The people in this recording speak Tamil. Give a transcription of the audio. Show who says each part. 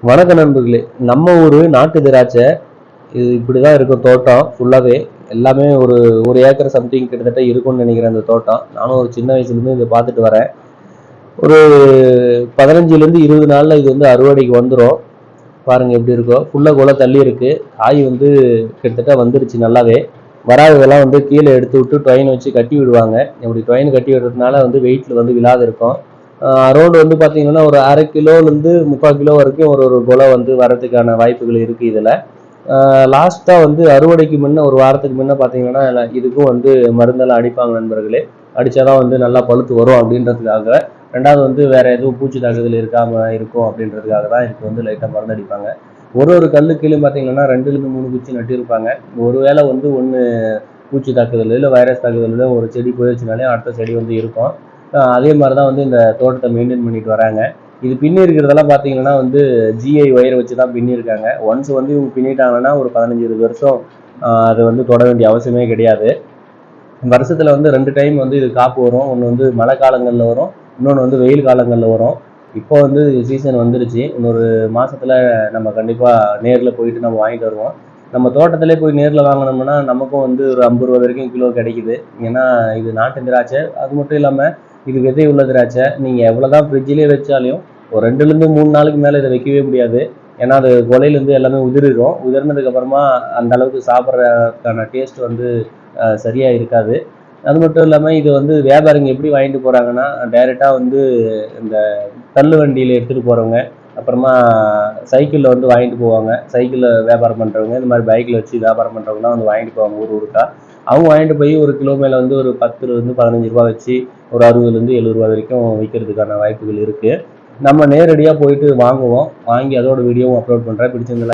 Speaker 1: வணக்க நண்பர்களே. நம்ம ஊர் நாட்டு திராட்சை இது இப்படிதான் இருக்கும். தோட்டம் ஃபுல்லாவே எல்லாமே ஒரு ஒரு ஏக்கர் சம்திங் கிட்டத்தட்ட இருக்கும்னு நினைக்கிறேன். அந்த தோட்டம் நானும் ஒரு சின்ன வயசுலேருந்து இதை பார்த்துட்டு வரேன். ஒரு 15லேருந்து 20 நாளில் இது வந்து அறுவடைக்கு வந்துடும். பாருங்கள் எப்படி இருக்கும். ஃபுல்லாக குலை தள்ளி இருக்குது. காய் வந்து கிட்டத்தட்ட வந்துருச்சு நல்லாவே. வராததெல்லாம் வந்து கீழே எடுத்து விட்டு டொயின் வச்சு கட்டி விடுவாங்க. இப்படி டொயின் கட்டி விடுறதுனால வந்து வெயிட்டில் வந்து விழாது இருக்கும். அரௌண்ட் வந்து பார்த்தீங்கன்னா ஒரு 1/2 கிலோலேருந்து 3/4 கிலோ வரைக்கும் ஒரு ஒரு குலை வந்து வரதுக்கான வாய்ப்புகள் இருக்குது. இதில் லாஸ்ட்டாக வந்து அறுவடைக்கு முன்ன ஒரு வாரத்துக்கு முன்ன பார்த்தீங்கன்னா இதுக்கும் வந்து மருந்தெல்லாம் அடிப்பாங்க நண்பர்களே. அடித்தாதான் வந்து நல்லா பழுத்து வரும் அப்படின்றதுக்காக. ரெண்டாவது வந்து வேறு எதுவும் பூச்சி தாக்குதல் இருக்காமல் இருக்கும் அப்படின்றதுக்காக தான் இதுக்கு வந்து லைட்டாக மருந்து அடிப்பாங்க. ஒரு ஒரு கல்லு கீழே பார்த்தீங்கன்னா 2லேருந்து 3 குச்சி நட்டிருப்பாங்க. ஒருவேளை வந்து ஒன்று பூச்சி தாக்குதல் இல்லை வைரஸ் தாக்குதல் ஒரு செடி போயிடுச்சுனாலே அடுத்த செடி வந்து இருக்கும். அதே மாதிரி தான் வந்து இந்த தோட்டத்தை மெயின்டைன் பண்ணிட்டு வராங்க. இது பின்னி இருக்கிறதெல்லாம் பார்த்தீங்கன்னா வந்து ஜிஐ ஒயரை வச்சு தான் பின்னிருக்காங்க. ஒன்ஸ் வந்து இவங்க பின்னிட்டாங்கன்னா ஒரு 15-20 வருஷம் அதை வந்து தொட வேண்டிய அவசியமே கிடையாது. வருஷத்தில் வந்து 2 டைம் வந்து இது காப்பு வரும். ஒன்று வந்து மழை காலங்களில் வரும், இன்னொன்று வந்து வெயில் காலங்களில் வரும். இப்போ வந்து சீசன் வந்துருச்சு. இன்னொரு மாதத்தில் நம்ம கண்டிப்பாக நேரில் போயிட்டு நம்ம வாங்கிட்டு வருவோம். நம்ம தோட்டத்திலே போய் நேரில் வாங்கினோம்னா நமக்கும் வந்து ஒரு 50 ரூபா வரைக்கும் கிலோ கிடைக்குது. ஏன்னா இது நாட்டு திராட்சை. அது மட்டும் இல்லாமல் இது விதை உள்ள திராட்சை. நீங்கள் எவ்வளோதான் ஃப்ரிட்ஜிலே வச்சாலையும் ஒரு 2லேருந்து 3 நாளுக்கு மேலே இதை வைக்கவே முடியாது. ஏன்னா அது கொலையிலேருந்து எல்லாமே உதிரிடும். உதிர்னதுக்கப்புறமா அந்த அளவுக்கு சாப்பிட்றதுக்கான டேஸ்ட் வந்து சரியாக இருக்காது. அது மட்டும் இல்லாமல் இது வந்து வியாபாரிங்க எப்படி வாங்கிட்டு போகிறாங்கன்னா டைரெக்டாக வந்து இந்த தள்ளு வண்டியில் எடுத்துகிட்டு போகிறவங்க, அப்புறமா சைக்கிளில் வந்து வாங்கிட்டு போவாங்க. சைக்கிளில் வியாபாரம் பண்ணுறவங்க, இந்த மாதிரி பைக்கில் வச்சு வியாபாரம் பண்ணுறவங்க தான் வந்து வாங்கிட்டு போவாங்க ஊர் ஊருக்கா. அவங்க வாங்கிட்டு போய் ஒரு கிலோ மேலே வந்து ஒரு 10லேருந்து 15 ரூபா வச்சு ஒரு 60லேருந்து 70 ரூபா வரைக்கும் விற்கிறதுக்கான வாய்ப்புகள் இருக்குது. நம்ம நேரடியாக போயிட்டு வாங்குவோம். வாங்கி அதோட வீடியோவும் அப்லோட் பண்ணுறேன். பிடிச்சிருந்தா